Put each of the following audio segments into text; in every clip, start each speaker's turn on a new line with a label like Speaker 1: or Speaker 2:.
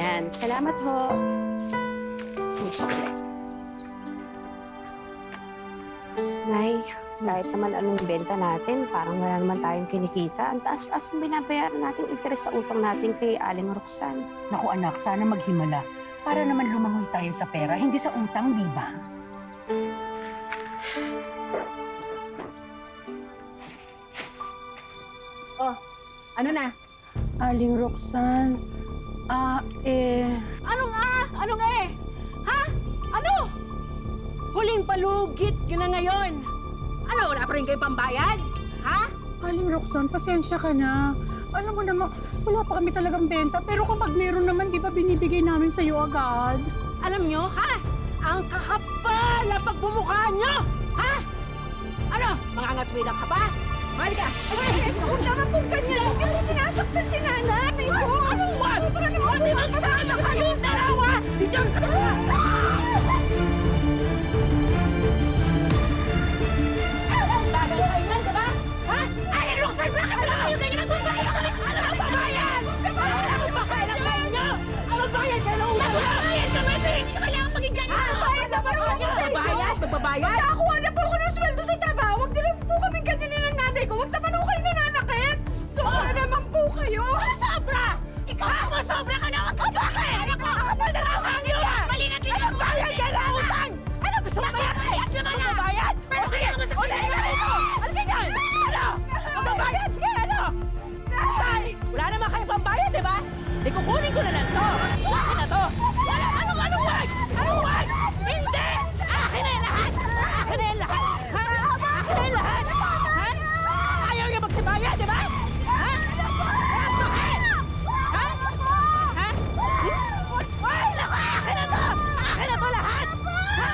Speaker 1: Yan, salamat ho. May chocolate. Nay, kahit naman anong benta natin, parang wala naman tayong kinikita. Ang taas-taas yung binabayaran nating interes sa utang natin kay Aling Roxanne.
Speaker 2: Naku anak, sana maghimala. Para naman lumangoy tayo sa pera, hindi sa utang, di ba?
Speaker 3: Oh, ano na?
Speaker 2: Aling Roxanne,
Speaker 3: Ano nga? Ano nga eh? Ha? Ano? Huling palugit yun na ngayon. Ano, wala pa rin kayo pambayad? Ha?
Speaker 2: Aling Roxanne, pasensya ka na. Alam mo naman, wala pa kami talagang benta. Pero kapag meron naman, di ba binibigay namin sa'yo agad?
Speaker 3: Alam nyo, ha? Ang kakapal na pagbumukha nyo! Ha? Ano? Mga ngatwilang ka ba? Halika!
Speaker 4: Huwag naman pong ganyan. Huwag niyo po sinasaktan si nanay. Po.
Speaker 3: Anong wag? Pati magsama kayong dalawa! Diyan ka na! Tagal sa inyo, diba? Ha? Ay, Roxanne, bakit na kayo ganyan nagbabayad? Ano ang babayad? Ano ang bakailan sa inyo? Ang babayad kayo ng utang! Magbabayad ka ba? Hindi ka kailangan maging ganyan!
Speaker 4: Bayad na ba naman sa inyo?
Speaker 3: Magbabayad? Magbabayad?
Speaker 4: Nakakuha na po ako ng sweldo sa trabaho. Huwag niyo lang po kami ganyanin ng nanay ko. Huwag naman po kayo nananakit. Sobra naman po kayo.
Speaker 3: Sobra! Ikaw mo, sobra ka na! Huwag ka bakit? Ano ka? Kakapal na lang ang iyo! Mali na din! Anong bayad ka na utang? Ano gusto mo bayad? Bayad naman na! Magbabayad? O sige! O dali na rito! Ano ka dyan? Ano? Magbabayad? Sige, ano? Tay! Wala naman kayong pambayad, di ba? Di kukunin ko na lang to! Akin na to! Wala! Anong wag? Anong wag? Hindi! Akin na yung lahat! Akin na yung lahat! Ha? Akin na yung lahat! Ha? Ayaw niya magsibayad, di ba? Ha? Bakit? Ha? Ha? Ay, naku! Akin na to! Akin na to lahat! Ha?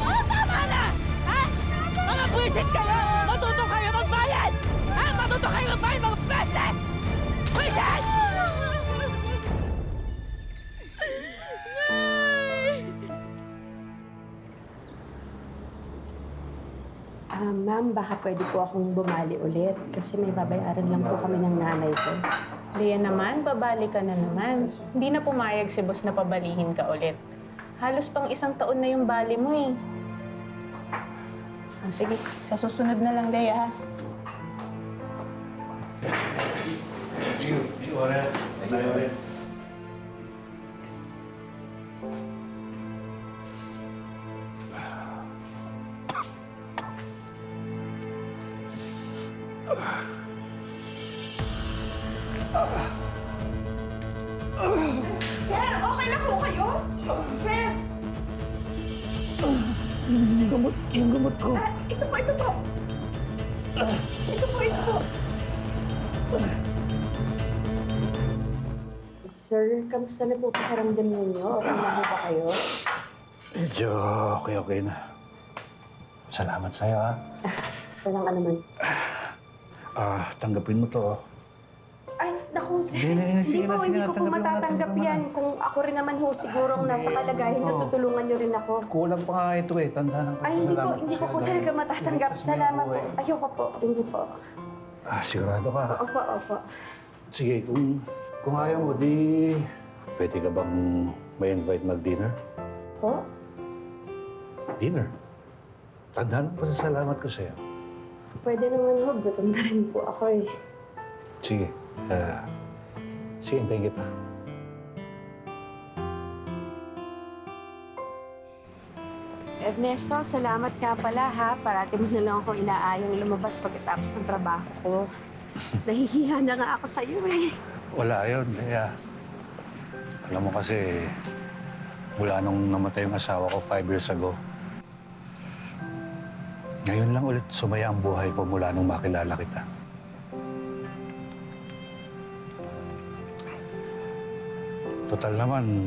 Speaker 3: Oh, tama na! Ha? Mga buwisit kayo! Matuto kayo magbayad! Ha? Matuto kayo magbayad, mga plastic! Buwisit!
Speaker 1: Ma'am, baka pwede po akong bumali ulit kasi may babayaran lang po kami ng nanay ko.
Speaker 5: Leah naman, babali ka na naman. Hindi na pumayag si boss na pabalihin ka ulit. Halos pang 1 taon na yung bali mo eh. Sige, sa susunod na lang, Leah, ha?
Speaker 4: Sir, okay lang po kayo? Sir.
Speaker 2: Yung gamot ko.
Speaker 4: Ito po, ito po. Ito po, ito po.
Speaker 1: Sir, kamusta na po pakiramdam ninyo? Okay na po ba kayo?
Speaker 6: Medyo okay na. Salamat sa'yo, ha?
Speaker 1: Walang ano man.
Speaker 6: Tanggapin mo to.
Speaker 1: Ay, naku, sir.
Speaker 6: Hindi, sige na,
Speaker 1: Hindi ko po
Speaker 6: tanggapin mo na,
Speaker 1: matatanggap
Speaker 6: tanggapin mo
Speaker 1: yan.
Speaker 6: na.
Speaker 1: Kung ako rin naman ho sigurong nasa kalagayan na
Speaker 6: Oo.
Speaker 1: tutulungan niyo rin ako.
Speaker 6: Kulang pa nga ito eh. Tandaan ang
Speaker 1: Ay, hindi ko po talaga matatanggap. Salamat po. Ayoko po. Hindi po.
Speaker 6: Sigurado ka.
Speaker 1: Opo, opo.
Speaker 6: Sige, kung ayaw mo, di... Pwede ka bang may invite mag-dinner?
Speaker 1: Po?
Speaker 6: Dinner? Tandaan mo, pasasalamat ko sa'yo.
Speaker 1: Pwede naman ho. Gutom na rin po ako eh.
Speaker 6: Sige. Sige, hintayin kita.
Speaker 1: Ernesto, salamat nga pala ha. Parati mo na lang ako inaayong lumabas pagkatapos ng trabaho ko. Nahihiya na nga ako sa'yo eh.
Speaker 6: Wala yun, kaya... Alam mo kasi, mula nung namatay yung asawa ko 5 years ago, ngayon lang ulit sumaya ang buhay ko mula nung makilala kita. Total naman,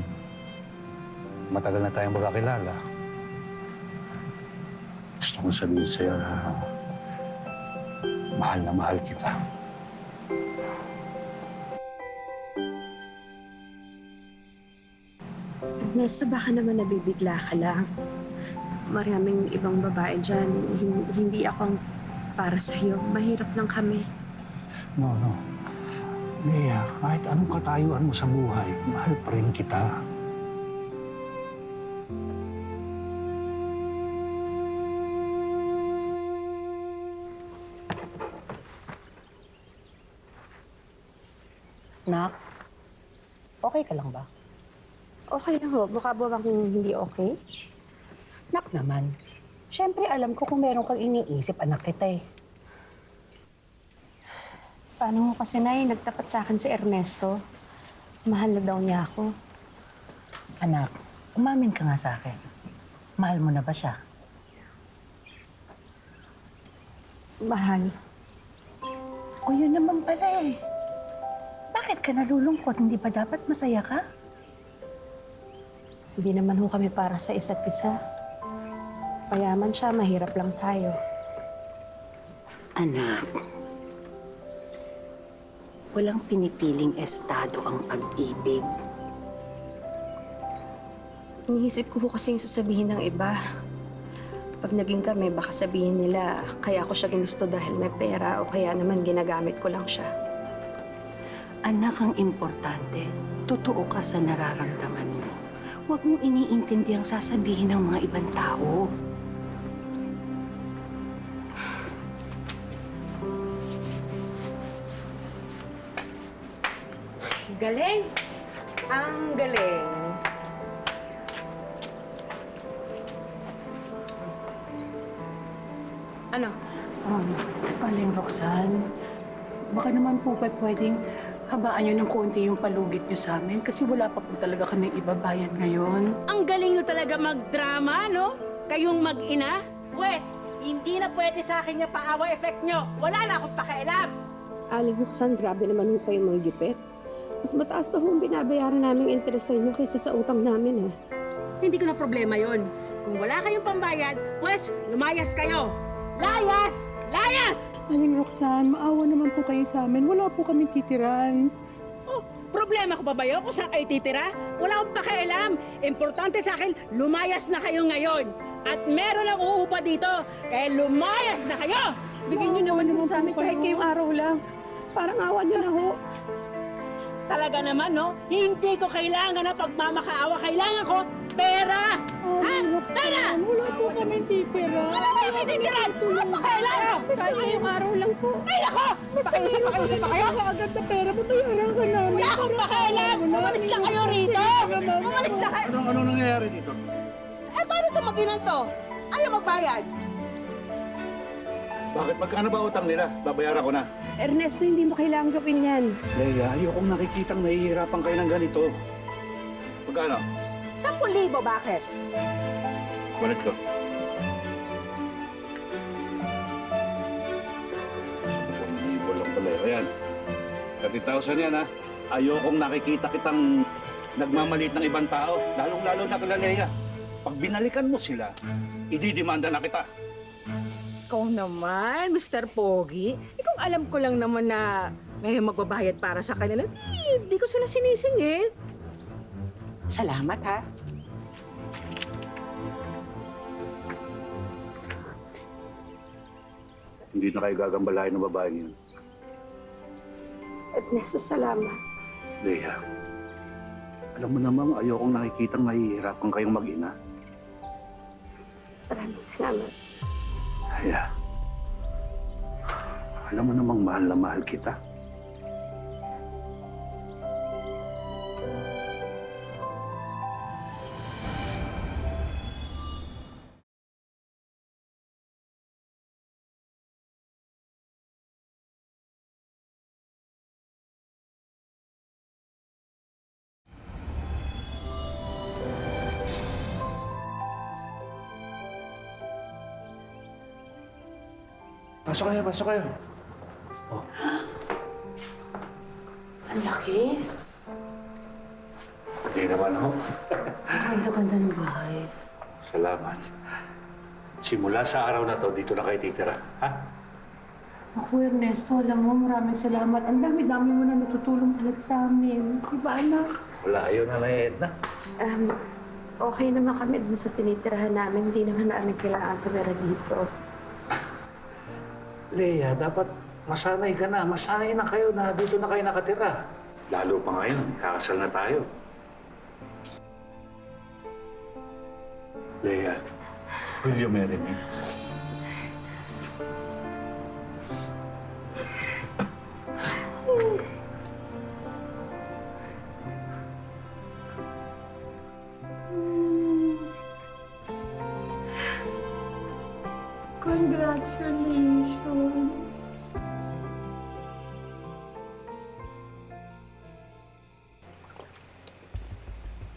Speaker 6: matagal na tayong magkakilala. Gusto kong sabihin sa'yo na mahal kita.
Speaker 1: Ernesto, baka naman nabibigla ka lang. Maraming ibang babae dyan. Hindi ako ang para sa'yo. Mahirap lang kami.
Speaker 6: No. Lea, kahit anong katayuan mo sa buhay, mahal pa rin kita.
Speaker 5: Nak, okay ka lang ba?
Speaker 1: Okay lang ho. Mukha ba bang hindi okay?
Speaker 5: Nak naman. Siyempre, alam ko kung meron kang iniisip, anak kita eh.
Speaker 1: Paano mo kasi, Nay? Nagtapat sa akin si Ernesto. Mahal na daw niya ako.
Speaker 5: Anak, umamin ka nga sa akin. Mahal mo na ba siya?
Speaker 1: Mahal.
Speaker 5: O yun naman pala eh. Bakit ka nalulungkot? Hindi ba dapat masaya ka?
Speaker 1: Hindi naman ho kami para sa isa't isa. Payaman siya, mahirap lang tayo.
Speaker 5: Anak, walang pinipiling estado ang pag-ibig.
Speaker 1: Iniisip ko ho kasing sasabihin ng iba. Pag naging kami, baka sabihin nila, kaya ko siya ginusto dahil may pera o kaya naman ginagamit ko lang siya.
Speaker 5: Anak, ang importante, totoo ka sa nararamdaman mo. Huwag mong iniintindi ang sasabihin ng mga ibang tao.
Speaker 3: Galing! Ang galing!
Speaker 1: Ano?
Speaker 5: Paling Roxanne, baka naman po pwedeng habaan nyo ng konti yung palugit nyo sa amin kasi wala pa po talaga kami ibabayad ngayon.
Speaker 3: Ang galing nyo talaga magdrama, no? Kayong mag-ina? Pwes, hindi na pwede sa akin yung paawa effect nyo. Wala na akong pakialam.
Speaker 1: Aling Roxanne, grabe naman ho kayong mga gipit. Mas mataas pa ho ang binabayaran naming interest sa inyo kaysa sa utang namin, ha?
Speaker 3: Hindi ko na problema yon. Kung wala kayong pambayad, pwes, lumayas kayo. Layas! Layas!
Speaker 2: Aling Roxanne, maawa naman po kayo sa amin. Wala po kami titiran.
Speaker 3: Oh, problema ko ba yun kung saan kayo titira? Wala akong pakialam. Importante sa akin, lumayas na kayo ngayon. At meron ang uupa dito, kaya lumayas na kayo!
Speaker 1: Bigyan niyo naman ho sa amin kahit ngayong araw lang. Parang awa niyo na ho.
Speaker 3: Talaga naman, no? Hindi ko kailangan ng pagmamakaawa. Kailangan ko pera! Ha? Pera!
Speaker 2: Wala po kami titira.
Speaker 3: Ano kayo may titiran? Ano pa kailangan?
Speaker 1: Kahit ngayong araw lang po.
Speaker 3: Ay, ako! Pakiusap pa kayo?
Speaker 2: Agad na pera, babayaran ka namin.
Speaker 3: Wala akong pakialam! Umalis na kayo rito! Umalis na kayo!
Speaker 6: Ano nangyayari dito?
Speaker 3: Eh, paano ito mag-inan to? Ayaw magbayad.
Speaker 6: Bakit? Magkano ba utang nila? Babayaran ko na.
Speaker 1: Ernesto, hindi mo kailangan gawin yan.
Speaker 6: Lea, ayokong nakikitang nahihirapan kayo ng ganito. Magkano?
Speaker 3: 10,000, bakit?
Speaker 6: Balik ko. 1,000 lang pala. Ayan. 30,000 yan, ha? Ayokong nakikita kitang nagmamalit ng ibang tao. Lalong-lalo na kila Lea. Pag binalikan mo sila, ididimanda na kita.
Speaker 3: Ikaw naman, Mr. Pogi. Kung alam ko lang naman na may magbabayad para sa kanila, hindi ko sila sinisingit. Salamat, ha?
Speaker 6: Hindi na kayo gagambalahin ng babaeng yun.
Speaker 1: Ernesto, salamat.
Speaker 6: Lea, alam mo namang ayokong nakikitang nahihirapan kayong mag-ina.
Speaker 1: Maraming salamat.
Speaker 6: Lea, alam mo namang mahal na mahal kita. Pasok kayo, pasok kayo.
Speaker 5: Ang laki.
Speaker 6: Hindi naman ako.
Speaker 5: Ganda-ganda ng bahay.
Speaker 6: Salamat. Simula sa araw na to, dito na kayo titira. Ha?
Speaker 5: Ako, Ernesto, alam mo, maraming salamat. Ang dami-dami mo na natutulong talaga sa amin. Diba, anak?
Speaker 6: Wala, ayaw na Edna.
Speaker 1: Okay naman kami dun sa tinitirahan namin. Hindi naman namin kailangan tumira dito.
Speaker 6: Lea, dapat masanay ka na. Masanay na kayo na dito na kayo nakatira. Lalo pa ngayon, kakasal na tayo. Leia, will you marry me?
Speaker 5: Congratulations!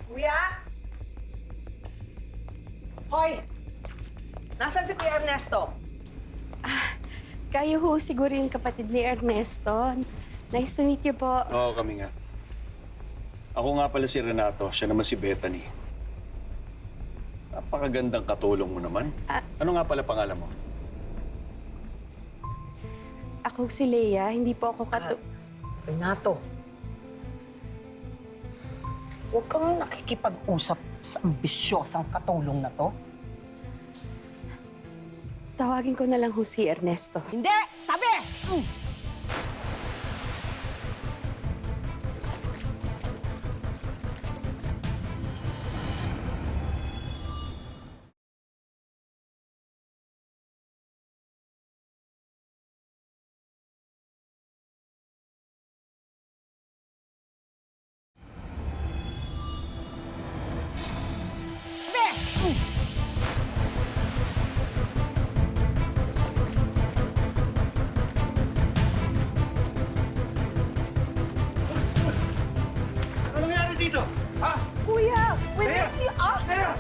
Speaker 3: Kuya? Hoy! Nasaan si Kuya Ernesto?
Speaker 1: Kayo ho siguro yung kapatid ni Ernesto. Nice to meet you po.
Speaker 7: Oo, kami nga. Ako nga pala si Renato, siya naman si Bethany. Napakagandang katulong mo naman. Ano nga pala pangalan mo?
Speaker 1: Ako si Leia, hindi po ako
Speaker 3: Renato. Huwag kang nakikipag-usap sa ambisyosang katulong na to.
Speaker 1: Tawagin ko na lang ho si Ernesto.
Speaker 3: Hindi! Tabi!
Speaker 6: Ano nangyari dito? Ha?
Speaker 3: Kuya! We
Speaker 6: Leia!
Speaker 3: miss you! Ah!
Speaker 6: Leia!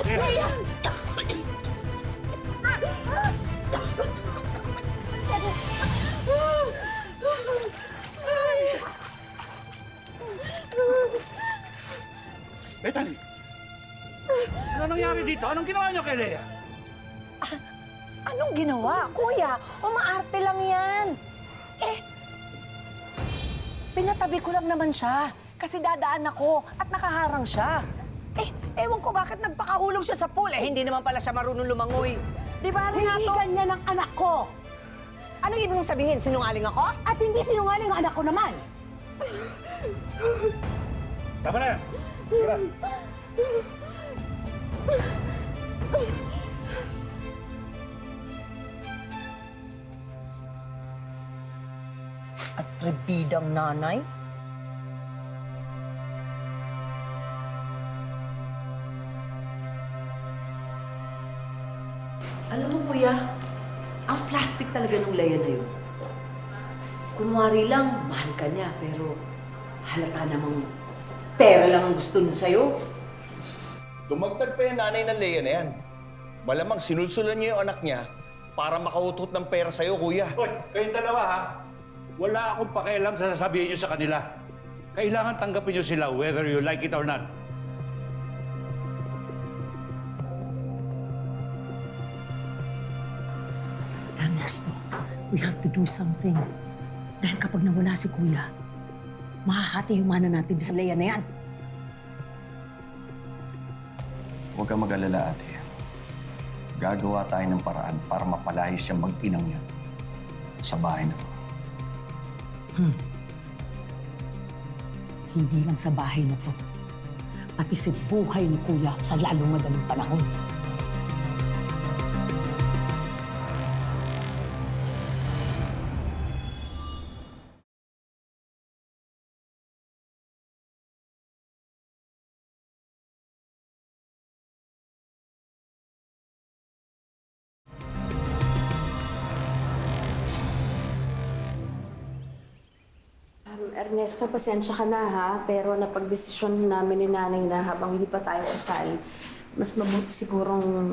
Speaker 6: Leia! Bethany! Ano nangyari dito? Anong ginawa niyo kay Leia?
Speaker 3: Anong ginawa? Kuya, umaarte lang yan. Pinatabi ko lang naman siya. Kasi dadaan ako at nakaharang siya. Ewan ko bakit nagpakahulog siya sa pool. Hindi naman pala siya marunong lumangoy. Di ba, Renato?
Speaker 2: Hindi ganyan ang anak ko.
Speaker 3: Ano ibig mong sabihin? Sinungaling ako?
Speaker 2: At hindi sinungaling ang anak ko naman.
Speaker 6: Tama na yan. Tira.
Speaker 3: At tribidang nanay?
Speaker 8: Alam mo, kuya, ang plastic talaga nung Leia na yun. Kunwari lang, mahal ka niya, pero halata namang pera lang ang gusto nun sa'yo.
Speaker 7: Dumagdag pa yung nanay ng Leia na yan. Malamang sinulsulan niya yung anak niya para makautot ng pera sa'yo, kuya.
Speaker 6: Hoy, kayong dalawa ha. Wala akong pakialam sa sasabihin niyo sa kanila. Kailangan tanggapin niyo sila whether you like it or not.
Speaker 8: Ernesto, we have to do something. Dahil kapag nawala si kuya, mahahati yung mana natin sa Leia na yan.
Speaker 7: Huwag kang mag-alala, ate. Gagawa tayo ng paraan para mapalayas siyang mag-inang yan sa bahay na to.
Speaker 8: Hindi lang sa bahay na to, pati sa buhay ni kuya sa lalong madaling panahon.
Speaker 1: Ernesto, pasensya ka na ha, pero napagdesisyon namin ni nanay na habang hindi pa tayo kasal, mas mabuti sigurong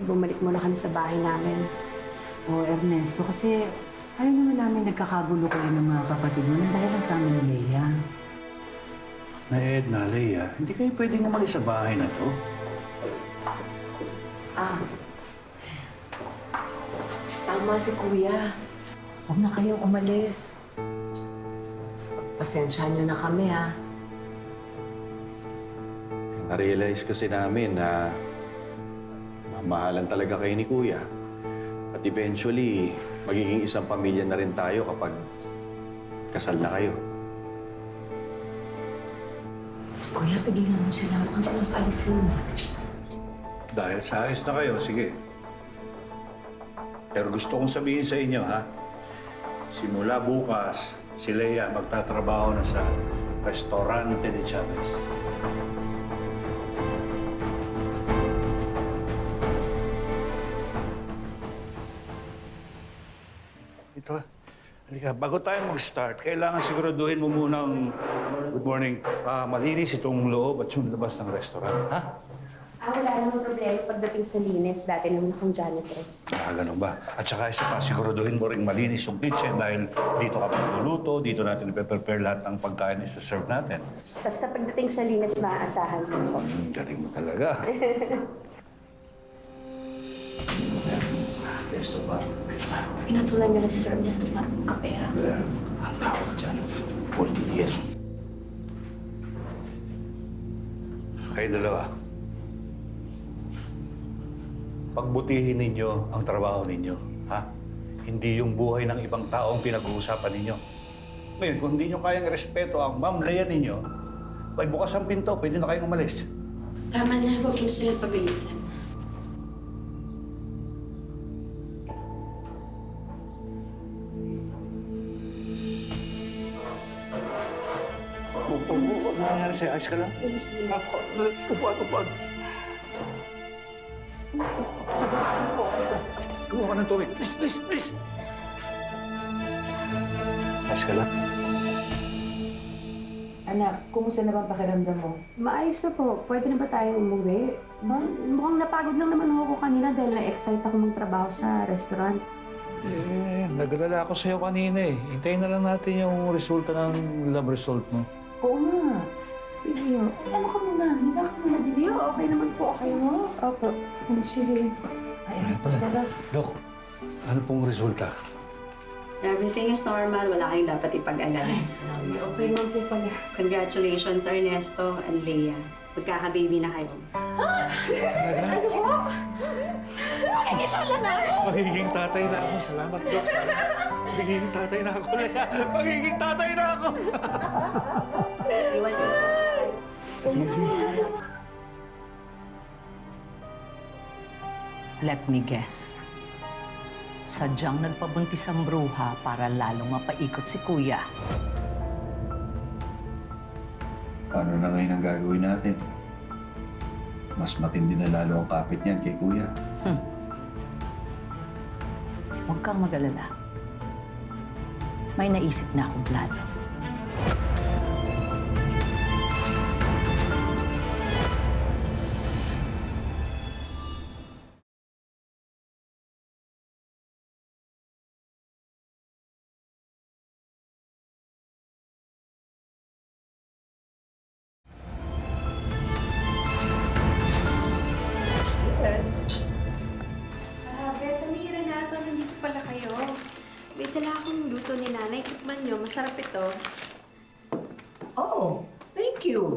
Speaker 1: bumalik muna kami sa bahay namin.
Speaker 5: O Ernesto, kasi ayaw naman namin nagkakagulo kayo ng mga kapatid mo nang dahil lang sa amin ni Leia.
Speaker 6: Na Edna, Leia, hindi kayo pwedeng umalis sa bahay na to.
Speaker 8: Tama si kuya. Huwag na kayong umalis. Pasensyahan niyo na kami, ha?
Speaker 7: Na-realize kasi namin na mahalan talaga kayo ni Kuya. At eventually, magiging isang pamilya na rin tayo kapag kasal na kayo.
Speaker 8: Kuya, pigilan mo sila. Huwag kang silang paalisin.
Speaker 6: Dahil sa ayos na kayo, sige. Pero gusto kong sabihin sa inyo, ha? Simula bukas, si Lea magtatrabaho na sa restaurante ni Chavez. Ito, halika. Bago tayo mag-start, kailangan siguraduhin mo munang, good morning, malinis itong loob at yung labas ng restaurant, ha?
Speaker 1: Wala namang problema pagdating sa linis. Dati naman akong janitress.
Speaker 6: Ganun ba? At saka isa pa, siguraduhin mo ring malinis yung kitchen dahil dito ka magluluto, dito natin ipe-prepare lahat ng pagkain na isa-serve natin.
Speaker 1: Basta pagdating sa linis, maaasahan ko.
Speaker 6: Galing mo talaga. Resto pa.
Speaker 1: Pinatulan niya na si Sir Ernesto para magkapera.
Speaker 6: Ang tawag dyan, politician. Kayo dalawa. Pagbutihin ninyo ang trabaho ninyo, ha? Hindi yung buhay ng ibang tao ang pinag-uusapan ninyo. Ngayon, kung hindi nyo kayang respeto ang Ma'am Lea ninyo, ay bukas ang pinto, pwede na kayong umalis.
Speaker 1: Tama na, huwag mo silang pagalitan.
Speaker 6: Ano nangyari sa'yo? Ayos ka lang? Tupad. Kumuha ka ng tubig. Please. Ayos ka lang?
Speaker 4: Anak, kumusta na bang pakiramdam mo?
Speaker 1: Maayos na po. Pwede na ba tayong umuwi? Mukhang napagod lang naman ako kanina dahil na-excite ako magtrabaho sa restaurant.
Speaker 6: Nagalala ako sa'yo kanina eh. Hintayin na lang natin yung resulta ng lab result mo.
Speaker 4: Oo nga.
Speaker 1: Sige.
Speaker 4: Ano ka muna? Hindi ka muna din.
Speaker 1: Hindi, okay naman po.
Speaker 4: Okay mo?
Speaker 1: Opo.
Speaker 4: Sige. Ay, talaga.
Speaker 6: Dok, ano pong resulta?
Speaker 9: Everything is normal. Wala kayong dapat ipag-alala.
Speaker 1: Okay naman po pala.
Speaker 9: Congratulations, Ernesto and Lea. Magkaka-baby na kayo.
Speaker 6: Magiging tatay na ako. Salamat, Dok. Magiging tatay na ako, Lea. Magiging tatay na ako.
Speaker 9: Iwan niyo.
Speaker 8: Let me guess. Sadyang nagpabuntis ang bruha para lalong mapaikot si Kuya.
Speaker 7: Paano na ngayon ang gagawin natin? Mas matindi na lalo ang kapit niyan kay Kuya.
Speaker 8: Huwag kang mag-alala. May naisip na akong plano.
Speaker 1: Beth, Amira na. Paano nandito pala kayo? May dala akong luto ni Nanay. Tikman nyo. Masarap ito.
Speaker 8: Oh, thank you.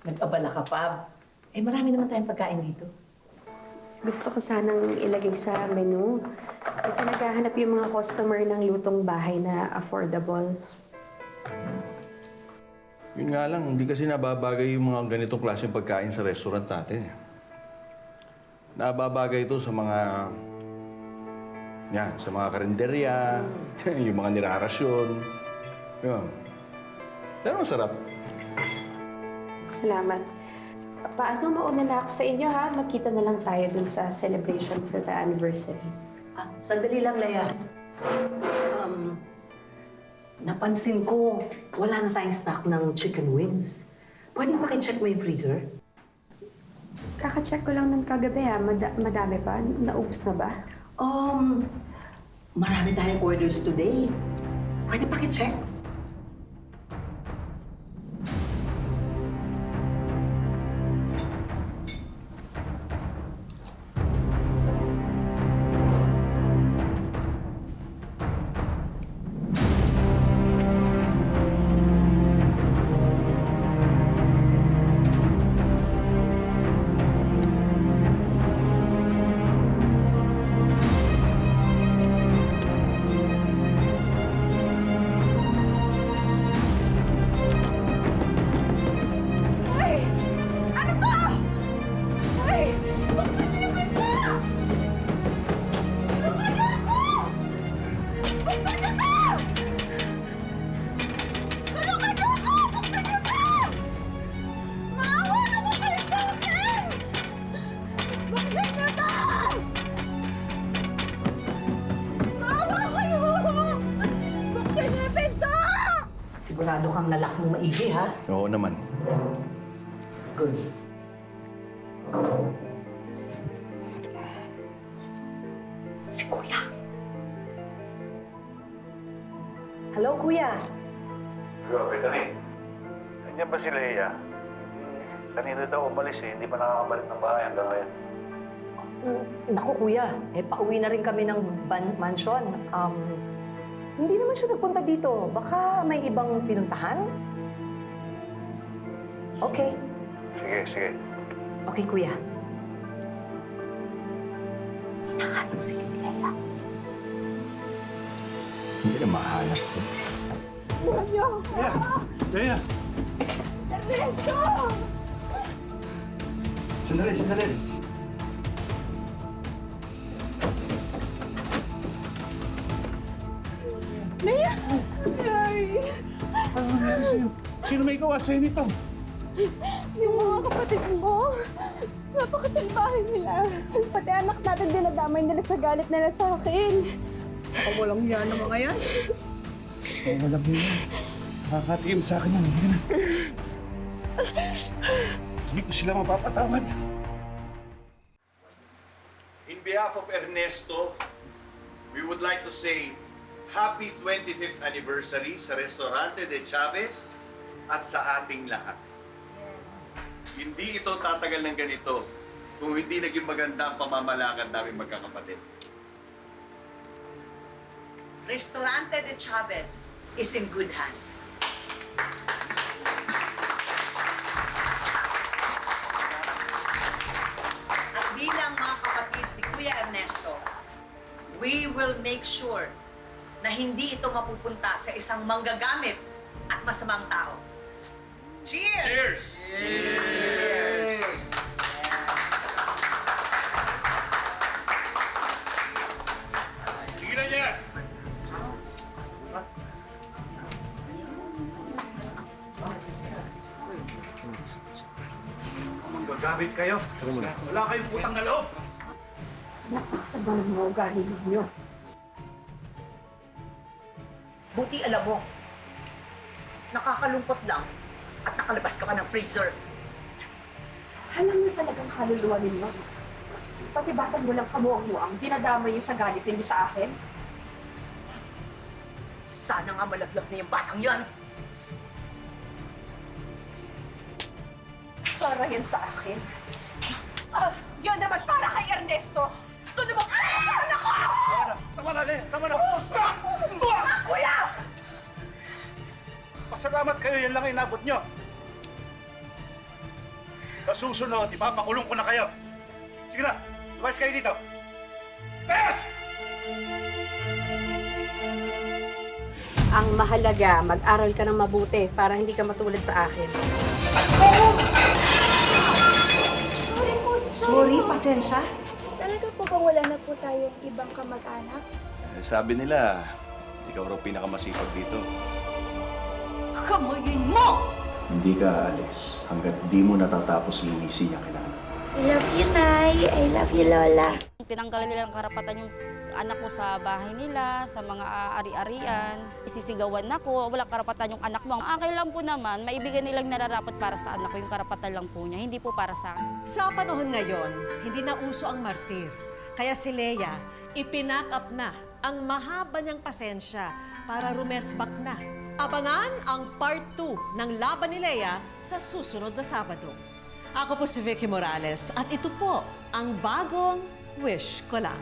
Speaker 8: Nag-abala ka pa. Eh, marami naman tayong pagkain dito.
Speaker 1: Gusto ko sanang ilagay sa menu. Kasi naghahanap yung mga customer ng lutong bahay na affordable.
Speaker 7: Yun nga lang, hindi kasi nababagay yung mga ganitong klaseng pagkain sa restaurant natin. Nababagay ito sa mga... Yan, sa mga karinderya, yung mga nirarasyon. Yun. Pero masarap.
Speaker 1: Salamat. Paano mauna na ako sa inyo, ha? Makita na lang tayo dun sa celebration for the anniversary.
Speaker 8: Sandali lang, Lea. Napansin ko, wala na tayong stock ng chicken wings. Pwede pakicheck mo yung freezer?
Speaker 1: Kaka-check ko lang ng kagabi, ha? Madami pa? Naubos na ba?
Speaker 8: Marami tayong orders today. Pwede pakicheck? Sigurado kang nalak mo maigi, ha?
Speaker 7: Oo naman.
Speaker 8: Good. Si Kuya. Hello, Kuya.
Speaker 6: Grabe, Dani. Nandiyan ba si Leia? Kanina daw umalis eh. Hindi pa nakakabalik ng bahay hanggang ngayon.
Speaker 8: Naku, Kuya. Pauwi na rin kami ng mansion. Hindi naman siya nagpunta dito. Baka may ibang pinuntahan? Okay.
Speaker 6: Sige.
Speaker 8: Okay, Kuya. Nakahanap si Leia.
Speaker 7: Hindi na mahanap ko.
Speaker 6: Leia!
Speaker 4: Ernesto!
Speaker 7: Sandali.
Speaker 6: Sino may gawa sa'yo nito?
Speaker 4: Yung mga kapatid mo, napakasalbahe nila. Pati anak natin dinadamay nila sa galit nila sa akin.
Speaker 2: Ako walang yan ng mga yan.
Speaker 6: Wala mo yun. Nakakatiim sa akin yan. Hindi na. Hindi ko sila mapapatawad.
Speaker 10: In behalf of Ernesto, we would like to say happy 25th anniversary sa Restaurante de Chavez at sa ating lahat. Hindi ito tatagal ng ganito kung hindi naging maganda ang pamamalakad namin magkakapatid.
Speaker 8: Restaurante de Chavez is in good hands. At bilang mga kapatid ni Kuya Ernesto, we will make sure na hindi ito mapupunta sa isang manggagamit at masamang tao. Cheers!
Speaker 10: Cheers!
Speaker 6: Tigilan niya yan! Magagamit kayo. Wala kayong putang na loob.
Speaker 1: Napakasabang mga ugali ninyo.
Speaker 8: Buti alam mo, nakakalungkot lang at nakalabas ka pa ng freezer.
Speaker 1: Alam niyo talagang kaluluwa ninyo. Pati batang walang kamuang-muang, dinadamay niyo sa galit ninyo sa akin.
Speaker 8: Sana nga malaglag na yung batang yan.
Speaker 1: Para yan sa akin.
Speaker 4: Yun naman para kay Ernesto! Ito naman para sa anak ko!
Speaker 6: Tama na, Le! Tama na! Stop!
Speaker 4: Kuya!
Speaker 6: Pasalamat kayo, yan lang ang inabot nyo. Sa susunod, ipapakulong ko na kayo. Sige na, lumayas kayo dito. Yes!
Speaker 1: Ang mahalaga, mag-aral ka ng mabuti para hindi ka matulad sa akin.
Speaker 8: Sorry, pasensya.
Speaker 4: Talaga po bang wala na po tayong ibang kamag-anak?
Speaker 7: Sabi nila, ikaw raw pinakamasipag dito.
Speaker 8: Kamayin mo!
Speaker 7: Hindi ka aalis hanggat di mo natatapos linisin yung kailangan.
Speaker 4: I love you, Nay. I love you, Lola.
Speaker 11: Tinanggalan nila ng karapatan yung anak ko sa bahay nila, sa mga ari-arian. Isisigawan ako, wala karapatan yung anak mo. Ang akin lang po naman, maibigay nilang nararapat para sa anak ko, yung karapatan lang po niya, hindi po para sa akin.
Speaker 3: Sa panahon ngayon, hindi na uso ang martir. Kaya si Leia, ipinack up na ang mahaba niyang pasensya para rumesbak na. Abangan ang part 2 ng laban ni Leia sa susunod na Sabado. Ako po si Vicky Morales at ito po ang bagong Wish Ko Lang.